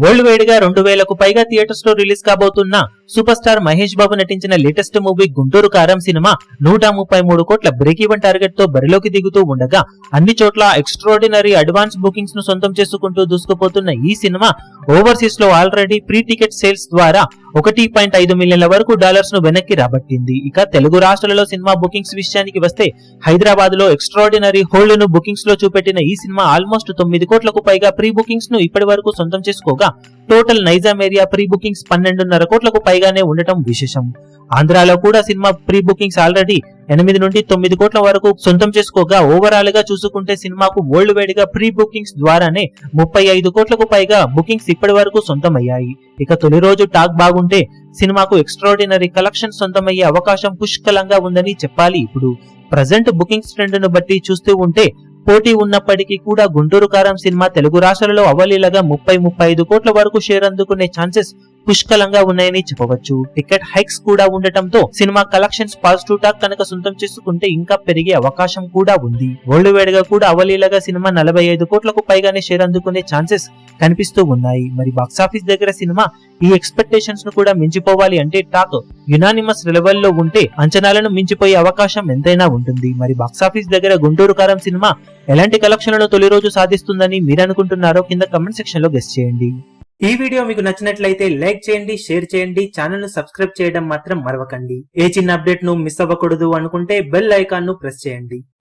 World wide గా 2000కు పైగా theatres లో రిలీజ్ కాబోతున్న సూపర్ స్టార్ మహేష్ బాబు నటించిన లేటెస్ట్ మూవీ గుంటూరు కారం సినిమా 133 కోట్ల బ్రేక్ ఈవెన్ టార్గెట్ తో బరిలోకి దిగుతూ ఉండగా అన్ని చోట్ల ఎక్స్ట్రాడినరీ అడ్వాన్స్ బుకింగ్స్ ను సొంతం చేసుకుంటూ దూసుకుపోతున్న ఈ సినిమా ఓవర్సీస్ లో ఆల్రెడీ ప్రీ టికెట్ సేల్స్ ద్వారా 1.5 మిలియన్ల వరకు డాలర్స్ ను వెనక్కి రాబట్టింది. ఇక తెలుగు రాష్ట్రాలలో సినిమా బుకింగ్స్ విషయానికి వస్తే హైదరాబాద్ లో ఎక్స్ట్రాడినరీ హోల్డ్ ను బుకింగ్స్ లో చూపెట్టిన ఈ సినిమా ఆల్మోస్ట్ 9 కోట్లకు పైగా ప్రీ బుకింగ్స్ ను ఇప్పటి వరకు సొంతం చేసుకోగా total Nizam area pre bookings 12.5 కోట్లకు పైగానే ఉండటం విశేషం. ఆంధ్రాలో కూడా సినిమా ప్రీ బుకింగ్స్ ఆల్రెడీ 8 నుండి 9 కోట్ల వరకు సొంతం చేసుకోగా ఓవరాల్ గా చూసుకుంటే సినిమాకు వరల్డ్ వైడ్ గా ప్రీ బుకింగ్స్ ద్వారానే 35 కోట్లకు పైగా బుకింగ్స్ ఇప్పటి వరకు సొంతమయ్యాయి. ఇక తొలి రోజు టాక్ బాగుంటే సినిమాకు ఎక్స్ట్రాడినరీ కలెక్షన్ సొంతమయ్యే అవకాశం పుష్కలంగా ఉందని చెప్పాలి. ఇప్పుడు ప్రజెంట్ బుకింగ్స్ ట్రెండ్ ను బట్టి చూస్తూ ఉంటే పోటీ ఉన్నప్పటికీ కూడా గుంటూరు కారం సినిమా తెలుగు రాష్ట్రాలలో అవలీలగా 30-35 కోట్ల వరకు షేర్ అందుకునే ఛాన్సెస్ పుష్కలంగా ఉన్నాయని చెప్పవచ్చు. టికెట్ హైక్స్ కూడా ఉండటంతో సినిమా కలెక్షన్స్ పాజిటివ్ టాక్ కనుక సొంతం చేసుకుంటే ఇంకా పెరిగే అవకాశం కూడా ఉంది. వరల్డ్ వైడ్ గా కూడా అవలీలగా సినిమా 45 కోట్లకు పైగానే షేర్ అందుకునే ఛాన్సెస్ కనిపిస్తూ ఉన్నాయి. మరి బాక్సాఫీస్ దగ్గర సినిమా ఈ ఎక్స్పెక్టేషన్స్ ను కూడా మించిపోవాలి అంటే టాక్ యునానిమస్ లెవెల్లో ఉంటే అంచనాలను మించిపోయే అవకాశం ఎంతైనా ఉంటుంది. మరి బాక్సాఫీస్ దగ్గర గుంటూరు కారం సినిమా ఎలాంటి కలెక్షన్లను తొలి రోజు సాధిస్తుందని మీరు అనుకుంటున్నారో కింద కమెంట్ సెక్షన్ లో గెస్ చేయండి. ఈ వీడియో మీకు నచ్చినట్లయితే లైక్ చేయండి, షేర్ చేయండి, ఛానల్ ను సబ్స్క్రైబ్ చేయడం మాత్రం మరవకండి. ఏ చిన్న అప్డేట్ ను మిస్ అవ్వకూడదు అనుకుంటే బెల్ ఐకాన్ ను ప్రెస్ చేయండి.